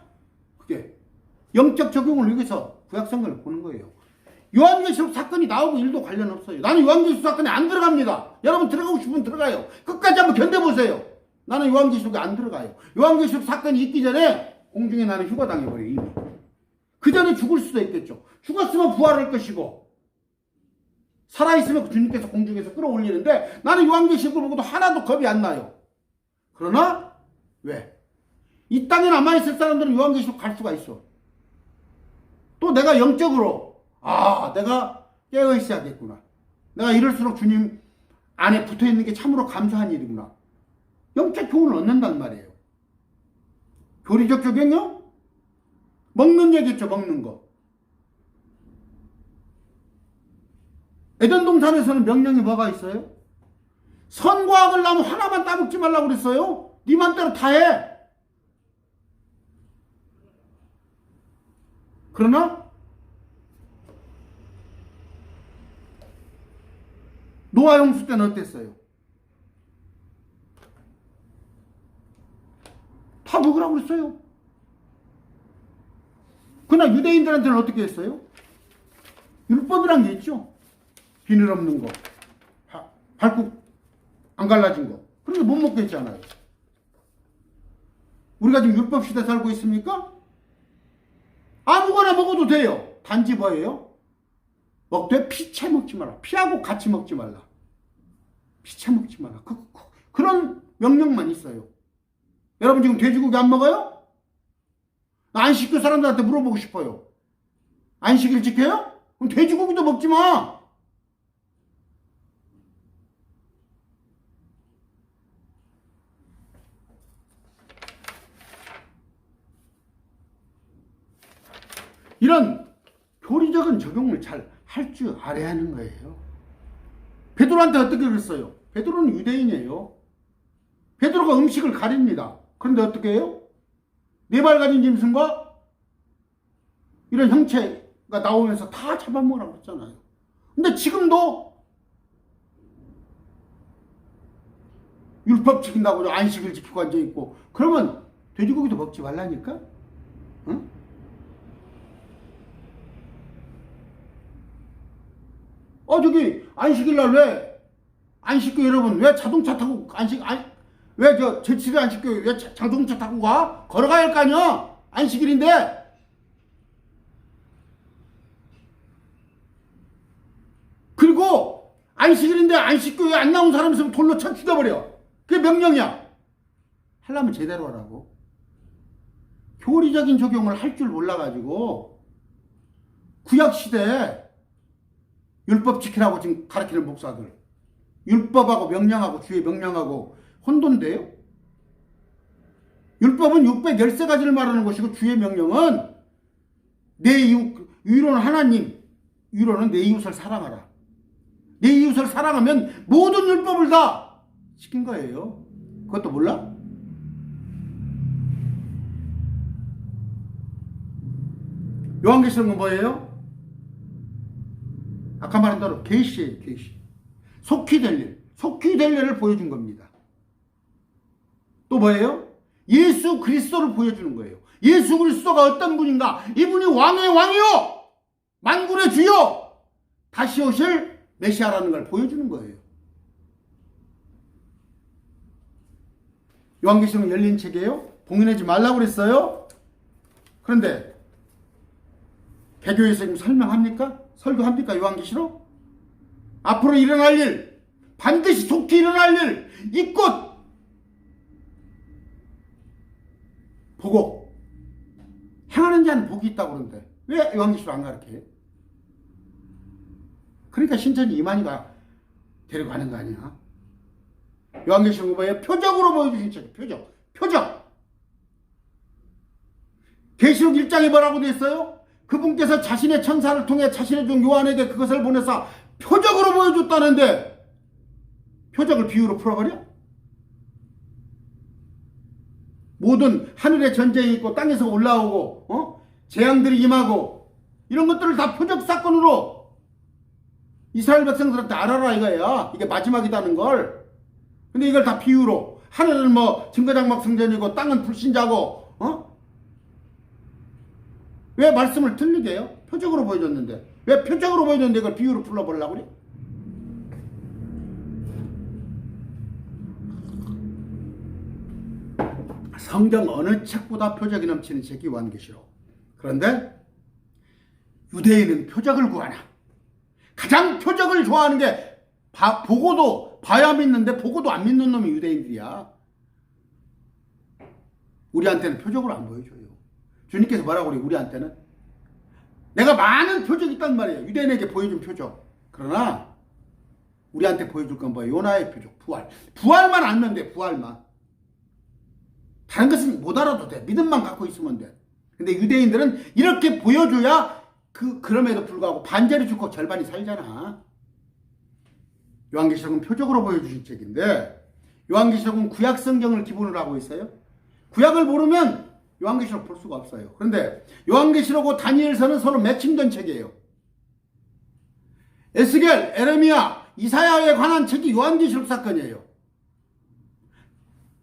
그게 영적 적용을 위해서 구약성경을 보는 거예요. 요한계시록 사건이 나오고 일도 관련 없어요. 나는 요한계시록 사건에 안 들어갑니다. 여러분 들어가고 싶으면 들어가요. 끝까지 한번 견뎌보세요. 나는 요한계시록에 안 들어가요. 요한계시록 사건이 있기 전에 공중에 나는 휴가 당해버려요. 이미. 그 전에 죽을 수도 있겠죠. 죽었으면 부활할 것이고 살아있으면 주님께서 공중에서 끌어올리는데 나는 요한계시록을 보고도 하나도 겁이 안 나요. 그러나 왜? 이 땅에 남아있을 사람들은 요한계시록 갈 수가 있어. 또 내가 영적으로 내가 깨어있어야겠구나. 내가 이럴수록 주님 안에 붙어있는 게 참으로 감사한 일이구나. 영적 교훈을 얻는단 말이에요. 교리적 적용요? 먹는 얘기죠. 먹는 거. 에덴 동산에서는 명령이 뭐가 있어요? 선과 악을 나무 하나만 따먹지 말라고 그랬어요. 네 맘대로 다 해. 그러나 노아 홍수 때는 어땠어요? 다 먹으라고 그랬어요. 그러나 유대인들한테는 어떻게 했어요? 율법이란 게 있죠. 비늘 없는 거, 발굽 안 갈라진 거. 그런데 못 먹게 했잖아요. 우리가 지금 율법 시대 살고 있습니까? 아무거나 먹어도 돼요. 단지 뭐예요? 먹되 피채 먹지 마라. 피하고 같이 먹지 말라. 피채 먹지 마라. 그런 명령만 있어요. 여러분 지금 돼지고기 안 먹어요? 안식교 사람들한테 물어보고 싶어요. 안식일 지켜요? 그럼 돼지고기도 먹지 마. 이런 교리적인 적용을 잘 할 줄 알아야 하는 거예요. 베드로한테 어떻게 그랬어요? 베드로는 유대인이에요. 베드로가 음식을 가립니다. 그런데 어떻게 해요? 네 발 가진 짐승과 이런 형체가 나오면서 다 잡아먹으라고 했잖아요. 근데 지금도 율법 지킨다고 안식을 지키고 앉아있고 그러면 돼지고기도 먹지 말라니까? 응? 저기 안식일날 왜 안식교 여러분 왜 자동차 타고 왜 저 제치를 안 시켜요? 왜 자동차 타고 가? 걸어가야 할 거 아니야? 안식일인데. 그리고 안식일인데 안식교에 안 나온 사람 있으면 돌로 쳐 죽여버려. 그게 명령이야. 하려면 제대로 하라고. 교리적인 적용을 할 줄 몰라가지고 구약시대에 율법 지키라고 지금 가르치는 목사들, 율법하고 명령하고 주의 명령하고 혼돈돼요. 율법은 613가지를 말하는 것이고 주의 명령은 내 이웃, 위로는 하나님, 위로는 내 이웃을 사랑하라. 내 이웃을 사랑하면 모든 율법을 다 시킨 거예요. 그것도 몰라? 요한계시록은 뭐예요? 아까 말한 대로 계시예요. 계시. 속히 될 일, 속히 될 일을 보여준 겁니다. 또 뭐예요? 예수 그리스도를 보여주는 거예요. 예수 그리스도가 어떤 분인가? 이분이 왕의 왕이요, 만군의 주요, 다시 오실 메시아라는 걸 보여주는 거예요. 요한계시록은 열린 책이에요. 봉인하지 말라고 그랬어요. 그런데 개교에서 지금 설명합니까? 설교합니까? 요한계시록? 앞으로 일어날 일, 반드시 속히 일어날 일, 이 꽃 보고 행하는 자는 복이 있다고 그러는데 왜 요한계시록 안 가르쳐요? 그러니까 신천지 이만희가 데리고 가는 거 아니야? 요한계시록은 뭐예요? 표적으로 보여주신 책, 표적. 계시록 1장에 뭐라고 돼 있어요? 그분께서 자신의 천사를 통해 자신의 종 요한에게 그것을 보내서 표적으로 보여줬다는데 표적을 비유로 풀어버려? 모든 하늘에 전쟁이 있고 땅에서 올라오고 재앙들이 임하고 이런 것들을 다 표적 사건으로 이스라엘 백성들한테 알아라 이거야. 이게 마지막이다는 걸. 근데 이걸 다 비유로, 하늘은 뭐 증거장막 성전이고 땅은 불신자고, 왜 말씀을 틀리게 해요? 표적으로 보여줬는데. 왜 표적으로 보여줬는데 이걸 비유로 풀어보려고 그래? 성경 어느 책보다 표적이 넘치는 책이 요한계시록. 그런데 유대인은 표적을 구하나? 가장 표적을 좋아하는 게 보고도 봐야 믿는데 보고도 안 믿는 놈이 유대인들이야. 우리한테는 표적을 안 보여줘요. 주님께서 뭐라고 그래요? 우리한테는 내가 많은 표적이 있단 말이에요. 유대인에게 보여준 표적. 그러나 우리한테 보여줄 건 뭐예요? 요나의 표적, 부활만 알면 돼. 부활만. 다른 것은 못 알아도 돼. 믿음만 갖고 있으면 돼. 근데 유대인들은 이렇게 보여줘야 그럼에도 불구하고 반절이 죽고 절반이 살잖아. 요한계시록은 표적으로 보여주신 책인데, 요한계시록은 구약 성경을 기본으로 하고 있어요. 구약을 모르면 요한계시록 볼 수가 없어요. 그런데 요한계시록과 다니엘서는 서로 매칭된 책이에요. 에스겔, 에레미야, 이사야에 관한 책이 요한계시록 사건이에요.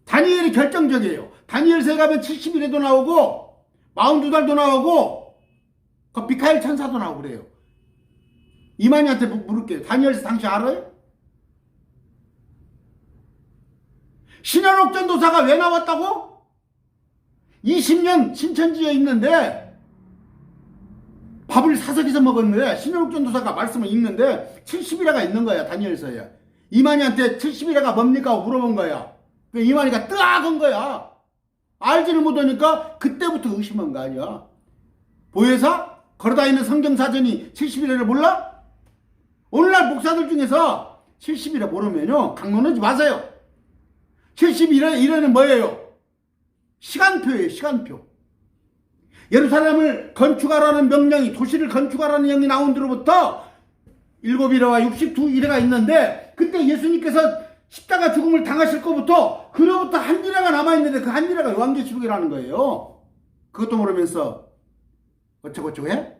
다니엘이 결정적이에요. 다니엘서에 가면 70일에도 나오고 42달도 나오고 그 미카엘 천사도 나오고 그래요. 이만희한테 물을게요. 다니엘서 당시 알아요? 신현옥 전도사가 왜 나왔다고? 20년 신천지에 있는데 밥을 사석에서 먹었는데 신현옥 전도사가 말씀을 읽는데 70일에가 있는 거야. 다니엘서에. 이만희한테 70일에가 뭡니까? 하고 물어본 거야. 이만희가 뜨악한 거야. 알지를 못하니까 그때부터 의심한 거 아니야. 보혜사? 걸어다니는 성경사전이 70일에를 몰라? 오늘날 목사들 중에서 70일에 모르면요 강론하지 마세요. 70일에는 뭐예요? 시간표예요. 시간표. 예루살렘을 건축하라는 명령이, 도시를 건축하라는 명령이 나온 뒤로부터 7일에와 62일에가 있는데, 그때 예수님께서 십자가 죽음을 당하실 것부터 그로부터 한 일회가 남아있는데 그 한 일회가 요한계시록이라는 거예요. 그것도 모르면서 어쩌고저쩌고 해?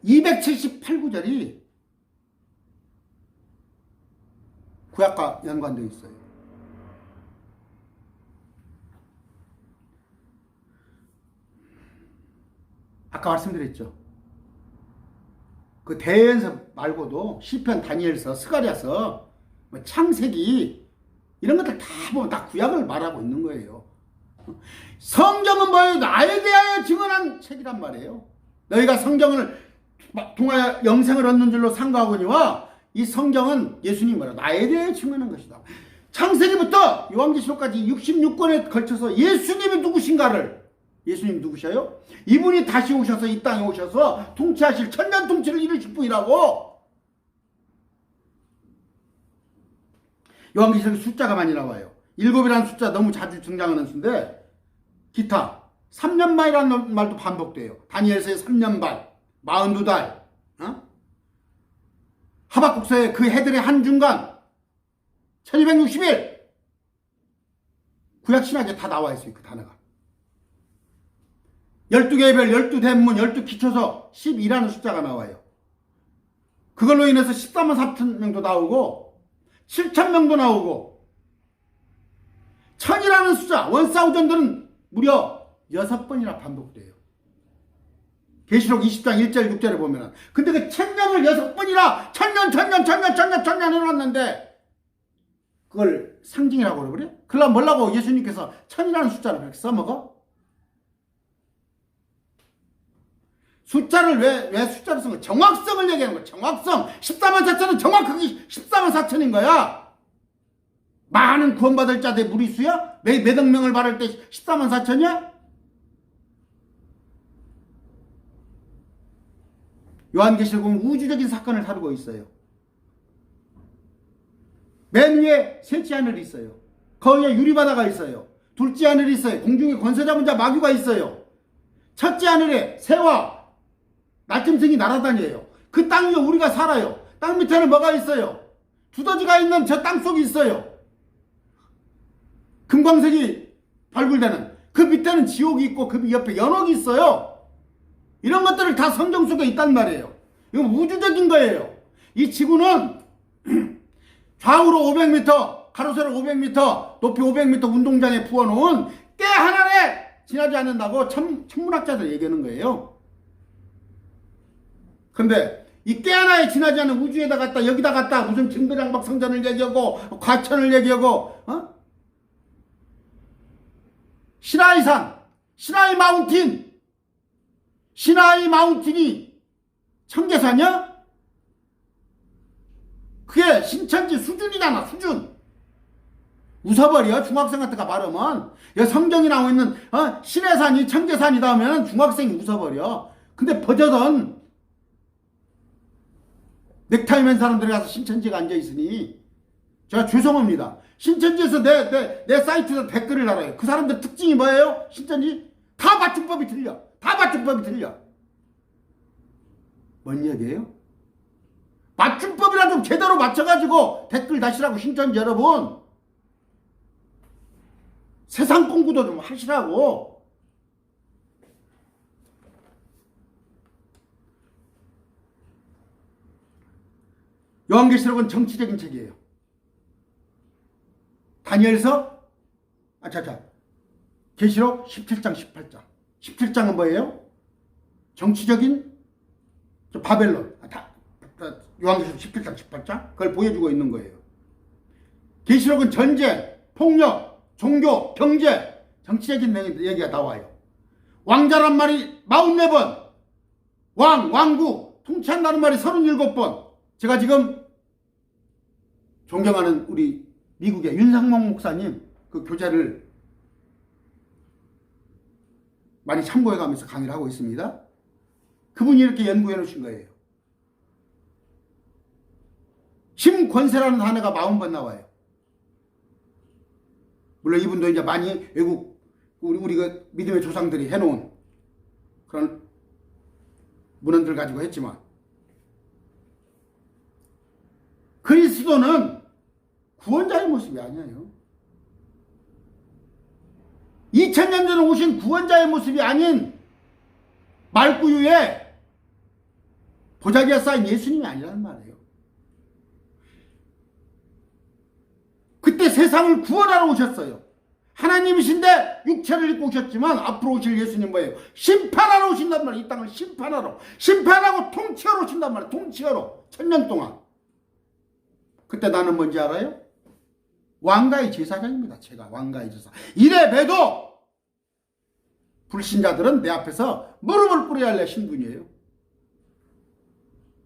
(278구절이) 구약과 연관되어 있어요. 아까 말씀드렸죠. 그 대연서 말고도 시편, 다니엘서, 스가랴서, 뭐 창세기 이런 것들 다 보면 다 구약을 말하고 있는 거예요. 성경은 뭐예요? 나에 대하여 증언한 책이란 말이에요. 너희가 성경을 통하여 영생을 얻는 줄로 상고하거니와 이 성경은 예수님 뭐라 나에 대하여 증언한 것이다. 창세기부터 요한계시록까지 66권에 걸쳐서 예수님이 누구신가를, 예수님 누구셔요? 이분이 다시 오셔서 이 땅에 오셔서 통치하실 천년 통치를 이루실 분이라고. 요한계시록에 숫자가 많이 나와요. 7이라는 숫자 너무 자주 등장하는 수인데 기타 3년 만이라는 말도 반복돼요. 다니엘서의 3년 반, 42달, 하박국서의 그 해들의 한중간 1260일. 구약신약에 다 나와 있어요. 그 단어가. 12개의 별, 12대문, 12기초서 12라는 숫자가 나와요. 그걸로 인해서 14만 4천 명도 나오고 7천 명도 나오고 1000이라는 숫자, 1000은 무려 6번이나 반복돼요. 계시록 20장 1절 6절에 보면은. 근데 그 1000년을 6번이나 천년 해놨는데 그걸 상징이라고 그래? 그럼 뭐라고 예수님께서 1000이라는 숫자를 그렇게 써먹어? 숫자를 왜 숫자로 쓴 거야? 정확성을 얘기하는 거야. 정확성. 14만 4천은 정확하게 14만 4천인 거야. 많은 구원받을 자들의 무리수야? 몇 억 명을 바를 때 14만 4천이야? 요한계시록은 우주적인 사건을 다루고 있어요. 맨 위에 셋째 하늘이 있어요. 거기에 유리바다가 있어요. 둘째 하늘이 있어요. 공중에 권세 잡은 자 마귀가 있어요. 첫째 하늘에 새와 날짐승이 날아다녀요. 그 땅 위에 우리가 살아요. 땅 밑에는 뭐가 있어요? 두더지가 있는 저 땅 속이 있어요. 금광석이 발굴되는 그 밑에는 지옥이 있고 그 옆에 연옥이 있어요. 이런 것들을 다 성경 속에 있단 말이에요. 이건 우주적인 거예요. 이 지구는 좌우로 500m, 가로세로 500m, 높이 500m 운동장에 부어놓은 깨 하나에 지나지 않는다고 천문학자들 얘기하는 거예요. 근데 이 깨 하나에 지나지 않는 우주에다 갔다 여기다 갔다 무슨 증거장박 성전을 얘기하고 과천을 얘기하고 시나이산, 시나이 마운틴이 청계산이야? 그게 신천지 수준이잖아. 수준. 웃어버려. 중학생 같은 거 발음은. 여기 성경이 나오고 있는 신해산이 청계산이다 하면 중학생이 웃어버려. 근데 버젓은 넥타이 맨 사람들이 가서 신천지가 앉아있으니 제가 죄송합니다. 신천지에서 내 사이트에서 댓글을 달아요. 그 사람들 특징이 뭐예요? 신천지? 다 맞춤법이 틀려. 뭔 얘기예요? 맞춤법이라 좀 제대로 맞춰가지고 댓글 다시라고. 신천지 여러분, 세상 공부도 좀 하시라고. 요한계시록은 정치적인 책이에요. 다니엘서 계시록 17장 18장 17장은 뭐예요? 정치적인 바벨론. 요한계시록 17장 18장 그걸 보여주고 있는 거예요. 계시록은 전쟁, 폭력, 종교, 경제, 정치적인 얘기가 나와요. 왕자란 말이 44번, 왕국, 통치한다는 말이 37번. 제가 지금 존경하는 우리 미국의 윤상목 목사님 그 교재를 많이 참고해 가면서 강의를 하고 있습니다. 그분이 이렇게 연구해 놓으신 거예요. 힘권세라는 단어가 40번 나와요. 물론 이분도 이제 많이 외국 우리 그 믿음의 조상들이 해놓은 그런 문헌들 가지고 했지만 그리스도는 구원자의 모습이 아니에요. 2000년 전에 오신 구원자의 모습이 아닌 말구유에 보자기에 쌓인 예수님이 아니라는 말이에요. 그때 세상을 구원하러 오셨어요. 하나님이신데 육체를 입고 오셨지만 앞으로 오실 예수님 뭐예요? 심판하러 오신단 말이에요. 이 땅을 심판하러 통치하러 오신단 말이에요. 쓴단 말이에요. 통치하러 1000년 동안. 그때 나는 뭔지 알아요? 왕가의 제사장입니다. 제가 왕가의 제사. 이래 봬도 불신자들은 내 앞에서 무릎을 꿇어야 할 신분이에요.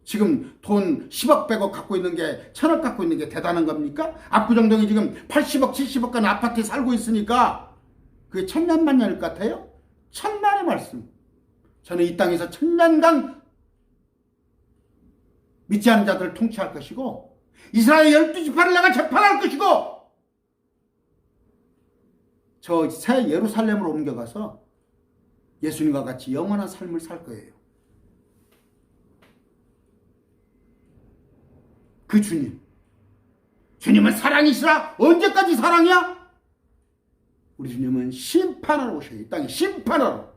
지금 돈 10억 100억 갖고 있는 게 1000억 갖고 있는 게 대단한 겁니까? 압구정동이 지금 80억 70억 가는 아파트에 살고 있으니까 그게 천년만년일 것 같아요? 천만의 말씀. 저는 이 땅에서 천년간 믿지 않는 자들을 통치할 것이고 이스라엘 12지파를 내가 재판할 것이고 저 새 예루살렘으로 옮겨가서 예수님과 같이 영원한 삶을 살 거예요. 그 주님은 사랑이시라. 언제까지 사랑이야? 우리 주님은 심판하러 오셔요. 이 땅에 심판하러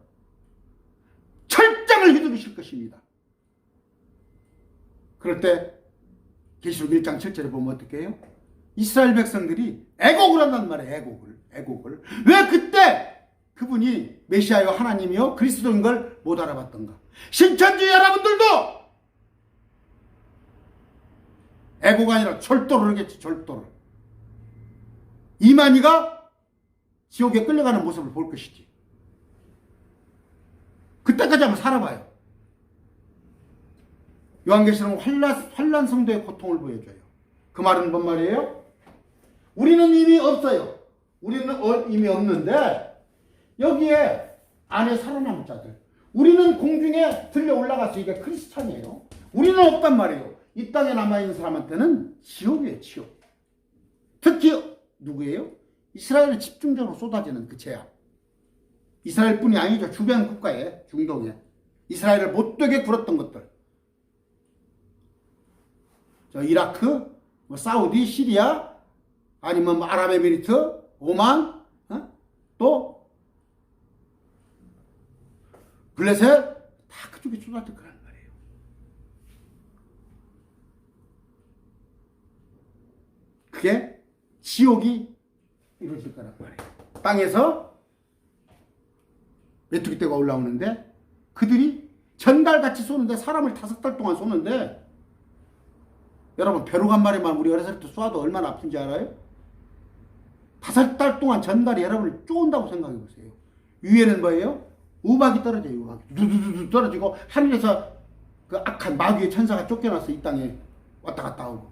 철장을 휘두르실 것입니다. 그럴 때 계시록 1장 7절에 보면 어떻게 해요? 이스라엘 백성들이 애곡을 한단 말이에요. 애곡을. 왜 그때 그분이 메시아요 하나님이요 그리스도인 걸 못 알아봤던가? 신천지 여러분들도 애고가 아니라 절도를 하겠지. 절도를. 이만희가 지옥에 끌려가는 모습을 볼 것이지. 그때까지 한번 살아봐요. 요한계시록은 환난 성도의 고통을 보여줘요. 그 말은 뭔 말이에요? 우리는 이미 없어요. 우리는 이미 없는데 여기에 안에 살아남은 자들. 우리는 공중에 들려 올라가서 이게 크리스찬이에요. 우리는 없단 말이에요. 이 땅에 남아있는 사람한테는 지옥이에요. 지옥. 특히 누구예요? 이스라엘에 집중적으로 쏟아지는 그 재앙. 이스라엘뿐이 아니죠. 주변 국가에 중동에 이스라엘을 못되게 굴었던 것들. 저 이라크, 뭐 사우디, 시리아, 아니면 뭐 아랍에미리트, 오만, 또 블레셋 다 그쪽에 쏟아질 거란 말이에요. 그게 지옥이 이루어질 거란 말이에요. 땅에서 메뚜기떼가 올라오는데 그들이 전달같이 쏘는데 사람을 5달 동안 쏘는데 여러분 벼룩 한 마리만 우리 어렸을 때 쏘아도 얼마나 아픈지 알아요? 5달 동안 전달이 여러분을 쪼은다고 생각해 보세요. 위에는 뭐예요? 우박이 떨어져요. 우박이 두두두두 떨어지고 하늘에서 그 악한 마귀의 천사가 쫓겨나서 이 땅에 왔다 갔다 하고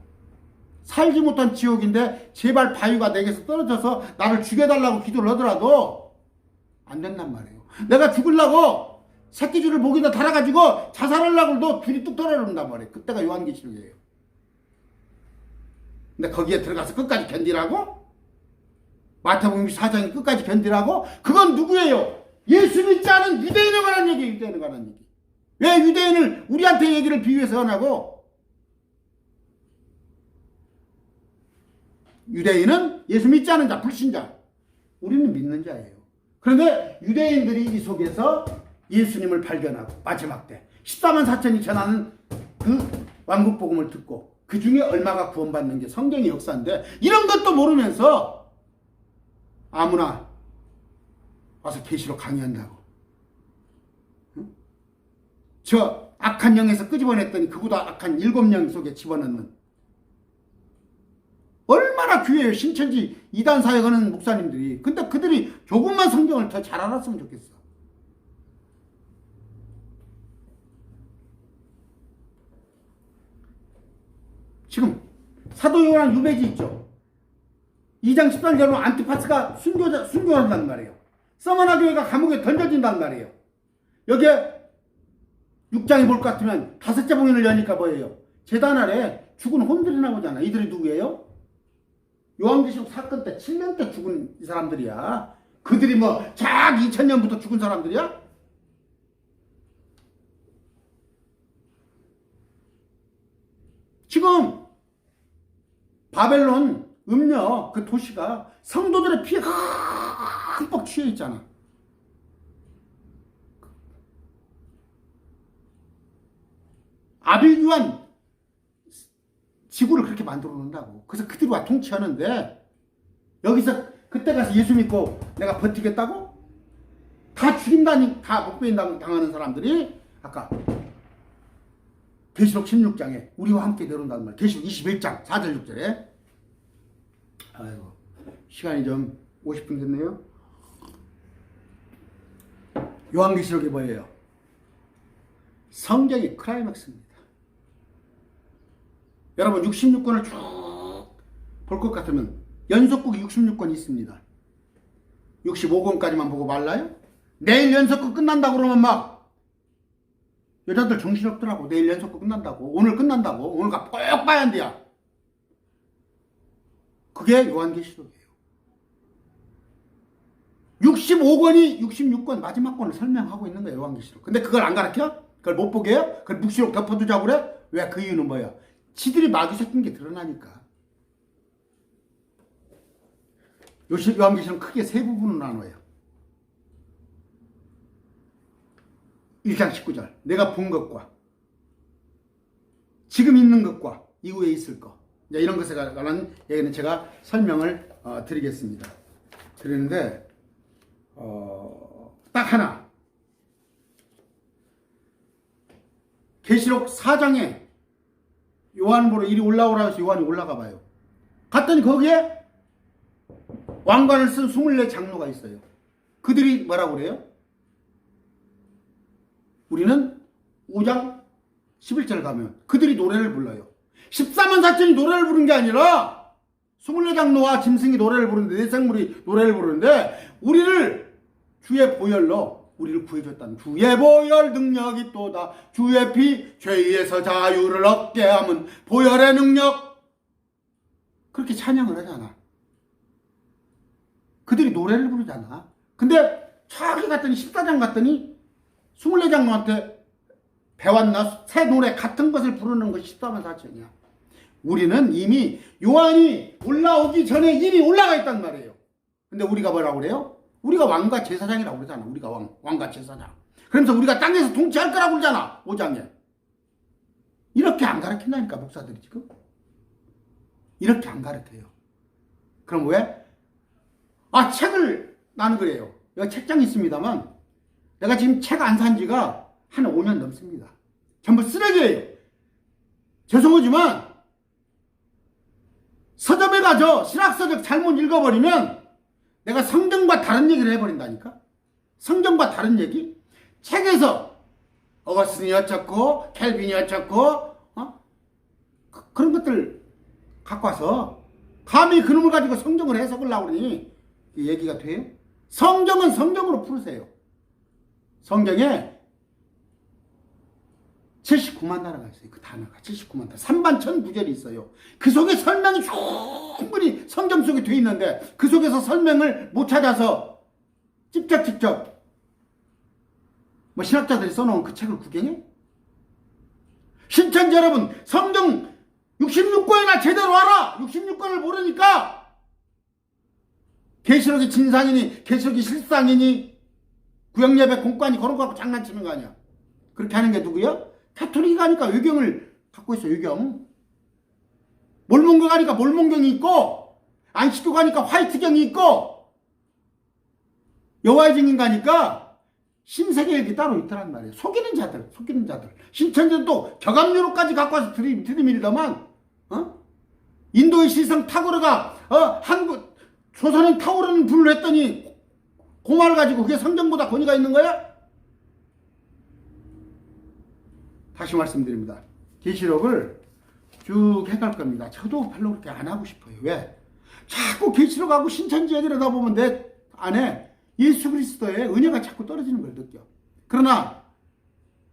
살지 못한 지옥인데 제발 바위가 내게서 떨어져서 나를 죽여달라고 기도를 하더라도 안 된단 말이에요. 내가 죽으려고 새끼줄을 목에다 달아가지고 자살하려고 해도 줄이 뚝 떨어진단 말이에요. 그때가 요한계시록이에요. 근데 거기에 들어가서 끝까지 견디라고? 마태복음 4장이 끝까지 견디라고? 그건 누구예요? 예수 믿지 않은 유대인에 관한 얘기예요. 유대인에 관한 얘기. 왜 유대인을 우리한테 얘기를 비유해서 하냐고? 유대인은 예수 믿지 않은 자, 불신자. 우리는 믿는 자예요. 그런데 유대인들이 이 속에서 예수님을 발견하고 마지막 때 14만 4천이 전하는 그 왕국복음을 듣고 그 중에 얼마가 구원받는 게 성경의 역사인데 이런 것도 모르면서 아무나 와서 계시록 강의한다고. 응? 저 악한 영에서 끄집어냈더니 그보다 악한 7영 속에 집어넣는 얼마나 귀해요. 신천지 이단 사역하는 목사님들이. 근데 그들이 조금만 성경을 더 잘 알았으면 좋겠어. 지금 사도 요한 유배지 있죠. 2장 13절로 안티파스가 순교한단 말이에요. 서머나 교회가 감옥에 던져진단 말이에요. 여기에 6장에 볼 것 같으면 5째 봉인을 여니까 뭐예요? 제단 아래 죽은 혼들이 나오잖아. 이들이 누구예요? 요한계시록 사건 때 7년 때 죽은 이 사람들이야. 그들이 뭐 작 2000년부터 죽은 사람들이야? 지금 바벨론 음녀 그 도시가 성도들의 피에 흠뻑 취해 있잖아. 아빌규환 지구를 그렇게 만들어 놓는다고. 그래서 그들이 와 통치하는데 여기서 그때 가서 예수 믿고 내가 버티겠다고? 다 죽인다니, 다 목배인 당하는 사람들이 아까 계시록 16장에 우리와 함께 내려온다는 말. 계시록 21장 4절 6절에. 아이고, 시간이 좀 50분 됐네요. 요한계시록이 뭐예요? 성경이 클라이맥스입니다. 여러분 66권을 쭉 볼 것 같으면 연속극이 66권이 있습니다. 65권까지만 보고 말라요? 내일 연속극 끝난다고 그러면 막 여자들 정신없더라고. 내일 연속극 끝난다고, 오늘 끝난다고, 오늘 꼭 봐야 한대야. 그게 요한계시록이에요. 65권이 66권 마지막 권을 설명하고 있는 거예요. 요한계시록. 근데 그걸 안 가르쳐? 그걸 못 보게 해요? 그걸 묵시록 덮어두자고 그래? 왜? 그 이유는 뭐야? 지들이 마귀 새낀 게 드러나니까. 요한계시록은 크게 세 부분으로 나눠요. 1장 19절. 내가 본 것과 지금 있는 것과 이후에 있을 것. 이런 것에 관한 얘기는 제가 설명을 드리겠습니다. 그런데 딱 하나. 계시록 4장에 요한 보러 이리 올라오라 해서 요한이 올라가 봐요. 갔더니 거기에 왕관을 쓴 24장로가 있어요. 그들이 뭐라고 그래요? 우리는 5장 11절 가면 그들이 노래를 불러요. 14만 4천이 노래를 부른 게 아니라 24장로와 짐승이 노래를 부르는데, 네 생물이 노래를 부르는데, 우리를 주의 보혈로 우리를 구해줬다는, 주의 보혈 능력이 또다, 주의 피 죄에서 자유를 얻게 함은 보혈의 능력. 그렇게 찬양을 하잖아. 그들이 노래를 부르잖아. 근데 저기 갔더니 14장 갔더니 24장로한테 배웠나? 새 노래 같은 것을 부르는 것이 14만 4천이야. 우리는 이미 요한이 올라오기 전에 이미 올라가 있단 말이에요. 근데 우리가 뭐라고 그래요? 우리가 왕과 제사장이라고 그러잖아. 우리가 왕과 제사장. 그러면서 우리가 땅에서 통치할 거라고 그러잖아. 5장에. 이렇게 안 가르친다니까, 목사들이 지금. 이렇게 안 가르쳐요. 그럼 왜? 책을 나는 그래요. 여기 책장이 있습니다만 내가 지금 책 안 산 지가 한 5년 넘습니다. 전부 쓰레기예요. 죄송하지만 서점에 가서 신학서적 잘못 읽어버리면 내가 성경과 다른 얘기를 해버린다니까. 성경과 다른 얘기? 책에서 어거스틴이 어쩌고 켈빈이 어쩌고 그런 것들 갖고 와서 감히 그놈을 가지고 성경을 해석을 하려니 얘기가 돼요? 성경은 성경으로 풀으세요. 성경에 79만 단어가 있어요. 그 단어가 79만 단어. 3만 1,009절이 있어요. 그 속에 설명이 충분히 성경 속에 돼 있는데 그 속에서 설명을 못 찾아서 직접 신학자들이 써놓은 그 책을 구경해? 신천지 여러분, 성경 66권이나 제대로 알아! 66권을 모르니까 계시록이 진상이니 계시록이 실상이니 구역예배 공관이 그런 거 갖고 장난치는 거 아니야. 그렇게 하는 게 누구야? 가톨릭이 가니까 외경을 갖고 있어. 외경. 몰몬교 가니까 몰몬경이 있고, 안식교 가니까 화이트경이 있고, 여호와의 증인 가니까 신세계역이 따로 있더란 말이에요. 속이는 자들. 신천지도 격압유로까지 갖고 와서 들이밀더만 인도의 시성 타고르가 한국 조선은 타오르는 불을 했더니 고마를 가지고 그게 성경보다 권위가 있는 거야? 다시 말씀드립니다. 계시록을 쭉 해갈 겁니다. 저도 별로 그렇게 안 하고 싶어요. 왜? 자꾸 계시록하고 신천지 얘기를 하다 보면 내 안에 예수 그리스도의 은혜가 자꾸 떨어지는 걸 느껴. 그러나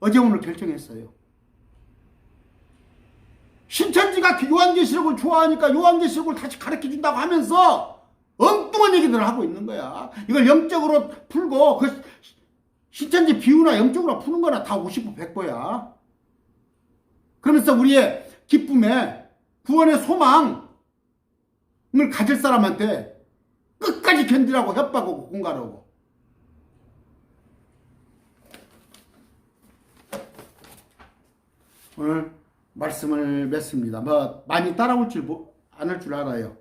어제 오늘 결정했어요. 신천지가 요한계시록을 좋아하니까 요한계시록을 다시 가르쳐준다고 하면서 엉뚱한 얘기들을 하고 있는 거야. 이걸 영적으로 풀고 그 신천지 비유나 영적으로 푸는 거나 다 50% 100%야. 그러면서 우리의 기쁨에 구원의 소망을 가질 사람한테 끝까지 견디라고 협박하고 공갈하고. 오늘 말씀을 맺습니다. 많이 따라올 줄 않을 줄 알아요.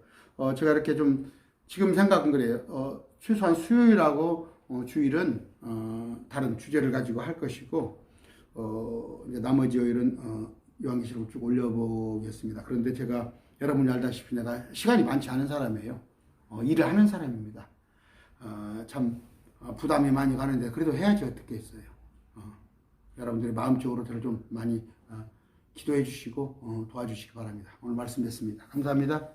제가 이렇게 좀 지금 생각은 그래요. 최소한 수요일하고 주일은 다른 주제를 가지고 할 것이고 이제 나머지 요일은 요한계시록을 쭉 올려보겠습니다. 그런데 제가 여러분이 알다시피 내가 시간이 많지 않은 사람이에요. 일을 하는 사람입니다. 참 부담이 많이 가는데 그래도 해야지 어떻게 했어요. 여러분들이 마음적으로 저를 좀 많이 기도해 주시고 도와주시기 바랍니다. 오늘 말씀 됐습니다. 감사합니다.